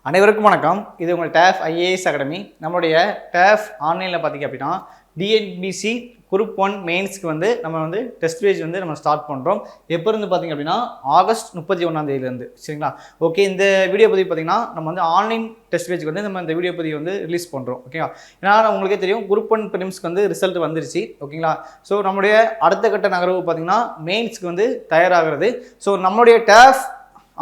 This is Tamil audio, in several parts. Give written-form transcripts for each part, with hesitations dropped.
அனைவருக்கும் வணக்கம். இது உங்கள் டேஃப் ஐஏஎஸ் அகாடமி. நம்மளுடைய டேஃப் ஆன்லைனில் பார்த்திங்க அப்படின்னா டிஎன்பிசி குரூப் 1 மெயின்ஸ்க்கு நம்ம டெஸ்ட் பேஜ் நம்ம ஸ்டார்ட் பண்ணுறோம். எப்போ இருந்து பார்த்திங்க அப்படின்னா ஆகஸ்ட் 31 சரிங்களா? ஓகே, இந்த வீடியோ பதிவு பார்த்திங்கன்னா நம்ம ஆன்லைன் டெஸ்ட் பேஜுக்கு நம்ம இந்த வீடியோ பதிவு ரிலீஸ் பண்ணுறோம். ஓகேங்களா? ஏன்னா உங்களுக்கே தெரியும் குரூப் 1 ப்ரிலிம்ஸ்க்கு ரிசல்ட் வந்துருச்சு. ஓகேங்களா? ஸோ நம்மளுடைய அடுத்த கட்ட நகர்வு பார்த்திங்கன்னா மெயின்ஸ்க்கு தயாராகிறது. ஸோ நம்மளுடைய டேஃப்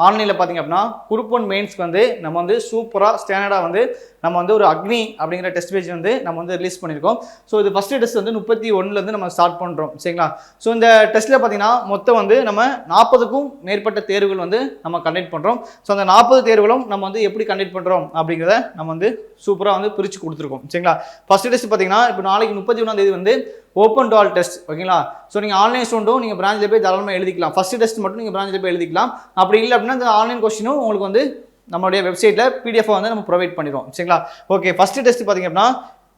ஆன்லைனில் பார்த்திங்க அப்படின்னா குரூப் 1 மெயின்ஸ்க்கு நம்ம சூப்பராக ஸ்டாண்டர்டாக நம்ம ஒரு அக்னி அப்படிங்கிற டெஸ்ட் பேஜ் நம்ம ரிலீஸ் பண்ணியிருக்கோம். ஸோ இது ஃபஸ்ட்டு டெஸ்ட் 31 நம்ம ஸ்டார்ட் பண்ணுறோம். சரிங்களா? ஸோ இந்த டெஸ்ட்டில் பார்த்தீங்கன்னா மொத்தம் நம்ம 40க்கும் மேற்பட்ட தேர்வுகள் நம்ம கண்டக்ட் பண்ணுறோம். ஸோ அந்த 40 தேர்வுகளும் நம்ம எப்படி கண்டக்ட் பண்ணுறோம் அப்படிங்கிறத நம்ம சூப்பராக பிரித்து கொடுத்துருக்கோம். சரிங்களா? ஃபஸ்ட்டு டெஸ்ட் பார்த்தீங்கன்னா இப்போ நாளைக்கு 31 ஓப்பன் டு ஆல் டெஸ்ட். ஓகேங்களா? ஸோ நீங்கள் ஆன்லைன் ஸ்டூடெண்ட்டும் நீங்கள் பிரான்ச்சில் போய் தாராளமாக எழுதிக்கலாம். ஃபஸ்ட்டு டெஸ்ட் மட்டும் நீங்கள் பிரான்ச்சில் போய் எழுதிக்கலாம். அப்படி இல்லை அப்படின்னா இந்த ஆன்லைன் கொஸ்டினும் உங்களுக்கு நம்மளுடைய வெப்சைட்டில் பிடிஎஃப் நம்ம ப்ரொவைட் பண்ணிடுவோம். சரிங்களா? ஓகே, ஃபஸ்ட்டு டெஸ்ட் பார்த்தீங்க அப்படின்னா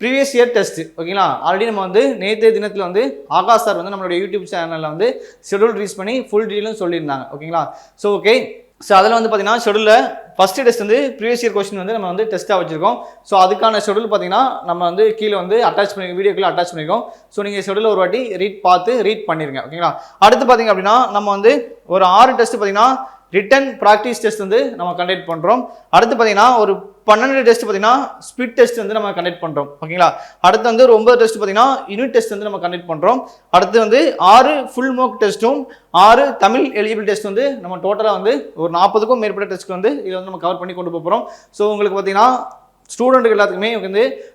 ப்ரீவியஸ் இயர் டெஸ்ட். ஓகேங்களா? ஆல்ரெடி நம்ம நேற்றைய தினத்தில் ஆகாஷ் சார் நம்மளுடைய யூடியூப் சேனலில் ஷெடியூல் ரீஸ் பண்ணி ஃபுல் டீலும் சொல்லியிருந்தாங்க. ஓகேங்களா? ஸோ ஓகே, ஸோ அதில் பார்த்தீங்கன்னா ஷெடியூலில் first test previous year question நம்ம டெஸ்ட்டாக வச்சிருக்கோம். ஸோ அதுக்கான ஷெடியூல் பார்த்தீங்கன்னா நம்ம கீழே அட்டாச் பண்ணி வீடியோக்குள்ளே அட்டாச் பண்ணியிருக்கோம். ஸோ நீங்கள் ஷெடியூல் ஒரு வாட்டி ரீட் பண்ணிடுங்க. ஓகேங்களா? அடுத்து பார்த்தீங்க அப்படின்னா நம்ம ஒரு 6 டெஸ்ட் பார்த்தீங்கன்னா ரிட்டன் ப்ராக்டிஸ் டெஸ்ட் நம்ம கண்டக்ட் பண்ணுறோம். அடுத்து பார்த்தீங்கன்னா ஒரு 12 டெஸ்ட் பார்த்தீங்கன்னா ஸ்பிட் டெஸ்ட் நம்ம கண்டக்ட் பண்ணுறோம். ஓகேங்களா? அடுத்து ஒரு 9 டெஸ்ட் பார்த்தீங்கன்னா யூனிட் டெஸ்ட் நம்ம கண்டக்ட் பண்ணுறோம். அடுத்து 6 ஃபுல் மோக் டெஸ்ட்டும் 6 தமிழ் எலிஜிபிள் டெஸ்ட் நம்ம டோட்டலாக ஒரு 40க்கும் மேற்பட்ட டெஸ்ட் இதில் நம்ம கவர் பண்ணி கொண்டு போகிறோம். ஸோ உங்களுக்கு பார்த்தீங்கன்னா ஸ்டூடெண்ட்டுக்கு எல்லாத்துக்குமே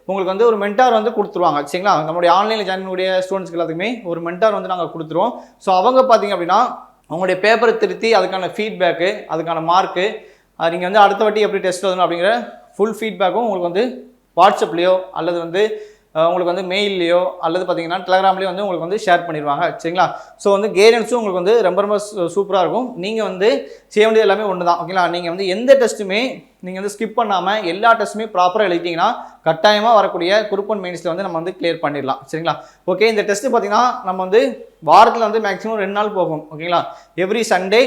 உங்களுக்கு ஒரு மென்டார் கொடுத்துருவாங்க. சரிங்களா? நம்மளுடைய ஆன்லைனில் ஜாயின் பண்ணக்கூடிய ஸ்டூடெண்ட்ஸ்க்கு எல்லாத்துக்குமே ஒரு மென்டார் நாங்கள் கொடுத்துருவோம். ஸோ அவங்க பார்த்தீங்க அப்படின்னா உங்களுடைய பேப்பரை திருத்தி அதுக்கான ஃபீட்பேக்கு, அதுக்கான மார்க்கு, நீங்கள் அடுத்த வாட்டி எப்படி டெஸ்ட் எழுதணும் அப்படிங்கிற ஃபுல் ஃபீட்பேக்கும் உங்களுக்கு வாட்ஸ்அப்லேயோ அல்லது உங்களுக்கு மெயில்லையோ அல்லது பார்த்தீங்கன்னா டெலகிராம்லேயோ உங்களுக்கு ஷேர் பண்ணிடுவாங்க. சரிங்களா? ஸோ கைடன்ஸும் உங்களுக்கு ரொம்ப ரொம்ப சூப்பராக இருக்கும். நீங்கள் செய்ய வேண்டியது எல்லாமே ஒன்று தான். ஓகேங்களா? நீங்கள் எந்த டெஸ்ட்டுமே நீங்கள் ஸ்கிப் பண்ணாமல் எல்லா டெஸ்ட்டுமே ப்ராப்பராக எழுதிட்டிங்கன்னா கட்டாயமாக வரக்கூடிய குரூப் 1 மெயின்ஸில் நம்ம கிளியர் பண்ணிடலாம். சரிங்களா? ஓகே, இந்த டெஸ்ட்டு பார்த்தீங்கன்னா நம்ம வாரத்தில் மேக்ஸிமம் 2 நாள் போகும். ஓகேங்களா? Every Sunday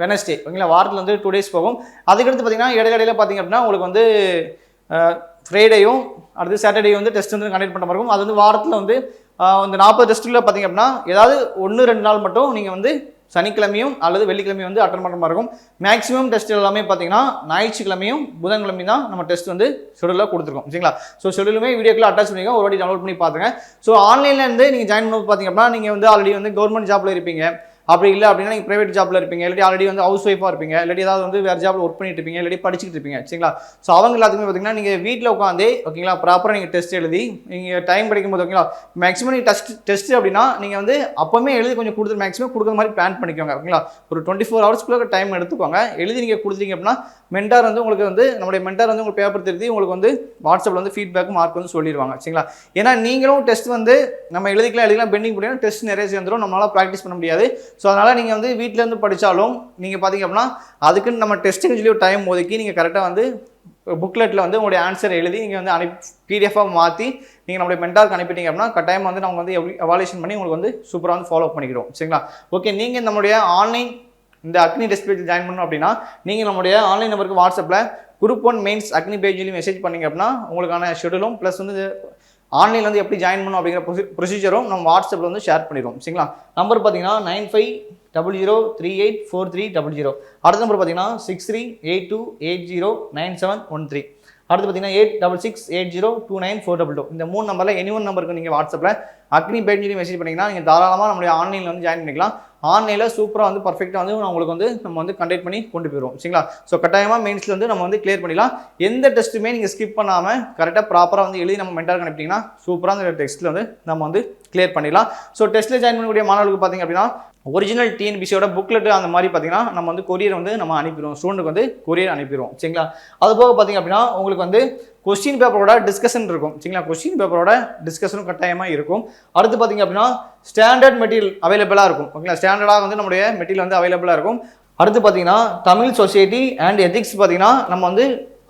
Wednesday. ஓகேங்களா? வாரத்தில் 2 டேஸ் போகும். அதுக்கடுத்து பார்த்தீங்கன்னா இடையில பார்த்தீங்க அப்படின்னா உங்களுக்கு ஃப்ரைடேயும் அடுத்து சாட்டர்டே டெஸ்ட் கண்டக்ட் பண்ணுற மாதிரி இருக்கும். அது வாரத்தில் இந்த 40 டெஸ்ட்டில் பார்த்தீங்க அப்படின்னா ஏதாவது 1-2 நாள் மட்டும் நீங்கள் சனிக்கிழமையும் அல்லது வெள்ளிக்கிழமையும் அட்டன் பண்ணுற மாதிரி இருக்கும். மேக்ஸிமம் டெஸ்ட் எல்லாமே பார்த்தீங்கன்னா ஞாயிற்றுக்கிழமையும் புதன்கிழமையும் தான் நம்ம டெஸ்ட் ஷெடியூலாக கொடுத்துருக்கோம். சரிங்களா? ஸோ ஷெடியூலுமே வீடியோக்குள்ள அட்டாச் பண்ணிங்க, ஒரு வாட்டி டவுன்லோட் பண்ணி பார்த்துங்க. ஸோ ஆன்லைன்லேருந்து நீங்கள் ஜாயின் பண்ண பார்த்தீங்க அப்படின்னா நீங்கள் ஆல்ரெடி கவர்மெண்ட் ஜாப்பில் இருப்பீங்க. அப்படி இல்லை அப்படின்னா நீங்கள் ப்ரைவேட் ஜாப்பில் இருப்பீங்க, இல்லாட்டி ஆல்ரெடி ஹவுஸ் ஒய்ஃபாக இருப்பீங்க, இல்லாட்டி ஏதாவது வேறு ஜாப்பில் ஒர்க் பண்ணிட்டு இருப்பீங்க, இல்லாட்டி படிச்சுட்டு இருப்பீங்க. சரிங்களா? ஸோ அவங்க எல்லாத்துக்குமே பார்த்தீங்கன்னா நீங்கள் வீட்டில் உட்காந்து ஓகேங்களா ப்ராப்பராக நீங்கள் டெஸ்ட் எழுதி நீங்கள் டைம் கிடைக்கும் போது ஓகேங்களா மேக்ஸிமம் நீங்கள் டெஸ்ட் அப்படின்னா நீங்கள் அப்போவுமே எழுதி கொஞ்சம் கொடுத்து மேக்ஸிமம் கொடுக்குற மாதிரி பிளான் பண்ணிக்கோங்க. ஓகேங்களா? ஒரு 24 ஹவர்ஸ்க்குள்ளே டைம் எடுத்துக்கோங்க. எழுதி நீங்கள் கொடுத்தீங்க அப்படின்னா மென்டார் உங்களுக்கு நம்மளுடைய மென்டார் உங்களுக்கு பேப்பர் திருத்தி உங்களுக்கு வாட்ஸ்அப்பில் ஃபீட்பேக் மார்க் சொல்லிடுவாங்க. சரிங்களா? ஏன்னா நீங்களும் டெஸ்ட் நம்ம எழுதிக்கலாம் பெண்டிங் பண்ணினா டெஸ்ட் நிறைய சேர்ந்துடும், நம்மளால் ப்ராக்டிஸ் பண்ண முடியாது. ஸோ அதனால் நீங்கள் வீட்டிலேருந்து படித்தாலும் நீங்கள் பார்த்தீங்க அப்படின்னா அதுக்குன்னு நம்ம டெஸ்ட்டுன்னு சொல்லி ஒரு டைம் ஒதுக்கி நீங்கள் கரெக்டாக புக்லெட்டில் உங்களுடைய ஆன்சர் எழுதி நீங்கள் பிடிஎஃபாக மாற்றி நீங்கள் நம்மளுடைய மென்டாருக்கு அனுப்பிட்டீங்க அப்படின்னா கட்டாயம் நம்ம எவாலுவேஷன் பண்ணி உங்களுக்கு சூப்பராக ஃபாலோ பண்ணிக்கிறோம். சரிங்களா? ஓகே, நீங்கள் நம்மளுடைய ஆன்லைன் இந்த அக்னி டெஸ்ட் பேஜ் ஜாயின் பண்ணணும் அப்படின்னா நீங்கள் நம்மளுடைய ஆன்லைன் நம்பருக்கு வாட்ஸ்அப்பில் குரூப் 1 மெயின்ஸ் அக்னி பேஜ்லேயும் மெசேஜ் பண்ணிங்க அப்படின்னா உங்களுக்கான ஷெடியூலும் ப்ளஸ் ஆன்லைனில் எப்படி ஜாயின் பண்ணணும் அப்படிங்கிற ப்ரொசீஜரும் நம்ம வாட்ஸ்அப்பில் ஷேர் பண்ணிடுவோம். சரிங்களா? நம்பர் பார்த்தீங்கன்னா 9500384300. அடுத்த நம்பர் பார்த்தீங்கன்னா 6382809713. அடுத்து பார்த்தீங்கன்னா 8668029422. இந்த 3 நம்பரில் எனி ஒன் நம்பருக்கு நீங்கள் வாட்ஸ்அப்பில் அக்னி பேஜ்லேயும் மெசேஜ் பண்ணிங்கன்னா நீங்கள் தாராளமாக நம்மளுடைய ஆன்லைனில் ஜாயின் பண்ணிக்கலாம். ஆன்லைனில் சூப்பராக பர்ஃபெக்டாக உங்களுக்கு நம்ம கண்டக்ட் பண்ணி கொண்டு போயிடுவோம். சரிங்களா? ஸோ கட்டாயமாக மெயின்ஸில் நம்ம கிளியர் பண்ணிடலாம். எந்த டெஸ்ட்டுமே நீங்கள் ஸ்கிப் பண்ணாமல் கரெக்டாக ப்ராப்பராக எழுதி நம்ம மென்டாருக்கு அனுப்பிட்டிங்கன்னா சூப்பராக அந்த டெஸ்ட்டில் நம்ம கிளியர் பண்ணிடலாம். ஸோ டெஸ்ட்டில் ஜாயின் பண்ணக்கூடிய மாணவர்களுக்கு பார்த்தீங்க அப்படின்னா ஒரிஜினல் டிஎன்பிசியோட புக்லெட்டு அந்த மாதிரி பார்த்தீங்கன்னா நம்ம கொரியர் நம்ம அனுப்பிடுவோம். ஸ்டூடெண்ட்டுக்கு கொரியர் அனுப்பிடுவோம். சரிங்களா? அது போக பார்த்தீங்க அப்படின்னா உங்களுக்கு கொஸ்டின் பேப்பரோட டிஸ்கஷன் இருக்கும். சரிங்களா? கொஸ்டின் பேப்பரோட டிஸ்கஷனும் கட்டாயமாக இருக்கும். அடுத்து பார்த்தீங்க அப்படின்னா ஸ்டாண்டர்ட் மெட்டீரியல் அவைலபிளாக இருக்கும். ஓகேங்களா? ஸ்டாண்டர்டாக நம்மளுடைய மெட்டீரியல் அவைலபிளாக இருக்கும். அடுத்து பார்த்தீங்கன்னா தமிழ் சொசைட்டி அண்ட் எத்திக்ஸ் பார்த்தீங்கன்னா நம்ம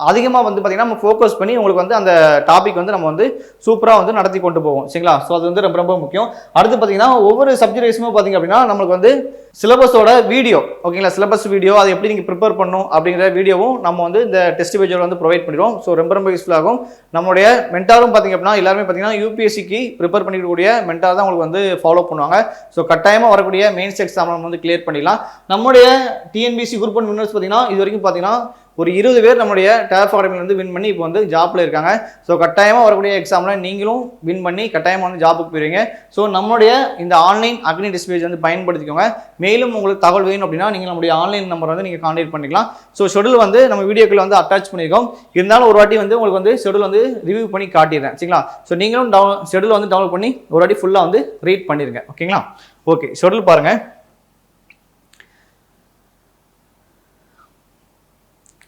அதிகமாக வந்து பார்த்திங்கன்னா நம்ம ஃபோக்கஸ் பண்ணி உங்களுக்கு வந்து அந்த டாபிக் வந்து நம்ம வந்து சூப்பராக வந்து நடத்தி கொண்டு போவோம் சரிங்களா. ஸோ அது வந்து ரொம்ப ரொம்ப முக்கியம். அடுத்து பார்த்தீங்கன்னா ஒவ்வொரு சப்ஜெக்ட் வைஸுமே பார்த்தீங்க அப்படின்னா நம்மளுக்கு வந்து சிலபஸோட வீடியோ ஓகேங்களா, சிலபஸ் வீடியோ அதை எப்படி நீங்கள் ப்ரிப்பேர் பண்ணணும் அப்படிங்கிற வீடியோவும் நம்ம வந்து இந்த டெஸ்ட் பேஜில் வந்து ப்ரொவைட் பண்ணிடுவோம். ஸோ ரொம்ப ரொம்ப யூஸ்ஃபுல் ஆகும். நம்மளுடைய மென்டாரும் பார்த்தீங்க அப்படின்னா எல்லாருமே பார்த்தீங்கன்னா யூபிஎஸ்சிக்கு ப்ரிப்பேர் பண்ணிக்கக்கூடிய மென்டார் தான் உங்களுக்கு வந்து ஃபாலோ பண்ணுவாங்க. ஸோ கட்டாயமாக வரக்கூடிய மெயின்ஸ் எக்ஸாம் நம்ம வந்து கிளியர் பண்ணிடலாம். நம்மளுடைய டிஎன்பிசி குரூப் 1 வின்னர்ஸ் பார்த்தீங்கன்னா இது வரைக்கும் பார்த்தீங்கன்னா ஒரு 20 பேர் நம்மளுடைய டேஃப் அகாடமிலேருந்து வின் பண்ணி இப்போ வந்து ஜாப்பில் இருக்காங்க. ஸோ கட்டாயமாக வரக்கூடிய எக்ஸாமில் நீங்களும் வின் பண்ணி கட்டாயமாக வந்து ஜாப்புக்கு போயிருவீங்க. ஸோ நம்மளுடைய இந்த ஆன்லைன் அக்னி டெஸ்ட் பேஜ் வந்து பயன்படுத்திக்கோங்க. மேலும் உங்களுக்கு தகவல் வேணும் அப்படின்னா நீங்கள் நம்மளுடைய ஆன்லைன் நம்பர் வந்து நீங்கள் கான்டாக்ட் பண்ணிக்கலாம். ஸோ ஷெடியூல் வந்து நம்ம வீடியோக்கள் வந்து அட்டாச் பண்ணியிருக்கோம். இருந்தாலும் ஒரு வாட்டி வந்து உங்களுக்கு வந்து ஷெடியூல் வந்து ரிவ்யூ பண்ணி காட்டிடுறேன் சரிங்களா. ஸோ நீங்களும் ஷெடியூல் வந்து டவுன்லோட் பண்ணி ஒரு வாட்டி ஃபுல்லாக வந்து ரீட் பண்ணிடுங்க ஓகேங்களா. ஓகே, ஷெடியூல் பாருங்கள்.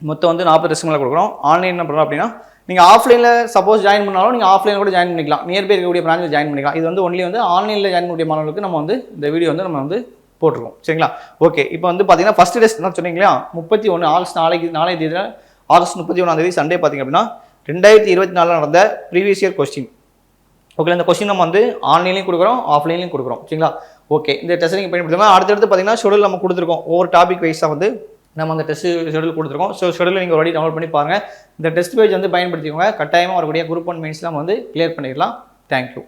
மொத்தம் வந்து 40 டெஸ்ட் மேலே கொடுக்குறோம். ஆன்லைன் என்ன பண்ணுறோம் அப்படின்னா நீங்கள் ஆஃப்லைனில் சப்போஸ் ஜாயின் பண்ணாலும் நீங்கள் ஆஃப்லைனில் கூட ஜாயின் பண்ணிக்கலாம். நியர்பை இருக்கக்கூடிய பிரான்ச்சில் ஜாயின் பண்ணிக்கலாம். இது வந்து ஒன்லி வந்து ஆன்லைனில் ஜாயின் பண்ணக்கூடிய மாணவர்களுக்கு நம்ம வந்து இந்த வீடியோ வந்து நம்ம வந்து போட்டிருக்கோம் சரிங்களா. ஓகே, இப்போ வந்து பார்த்தீங்கன்னா ஃபஸ்ட் டெஸ்ட் என்ன சொன்னீங்களா 31 ஆகஸ்ட் நாளைய தேதியில் ஆகஸ்ட் 31 சண்டே பார்த்தீங்க அப்படின்னா 2024 நடந்த ப்ரீவியஸ் இயர் கொஸ்டின் ஓகே. இந்த கொஸ்டின் நம்ம வந்து ஆன்லைன்லையும் கொடுக்குறோம் ஆஃப்லைன்லையும் கொடுக்குறோம் சரிங்களா. ஓகே, இந்த டெஸ்ட் நீங்கள் பயன்படுத்துங்க. அடுத்தடுத்து பார்த்தீங்கன்னா ஷெடியூல் நம்ம கொடுத்துருக்கோம். ஒவ்வொரு டாபிக் வைஸாக வந்து நம்ம அந்த டெஸ்ட் ஷெடியூல் கொடுத்துருக்கோம். ஸோ ஷெடியூல் நீங்கள் ஒரு டவுன்லோட் பண்ணி பாருங்கள். இந்த டெஸ்ட் பேஜ் வந்து பயன்படுத்திக்கோங்க. கட்டாயமாக வரக்கூடிய குரூப் 1 மெயின்ஸ்லாம் வந்து கிளியர் பண்ணிடலாம். தேங்க்யூ.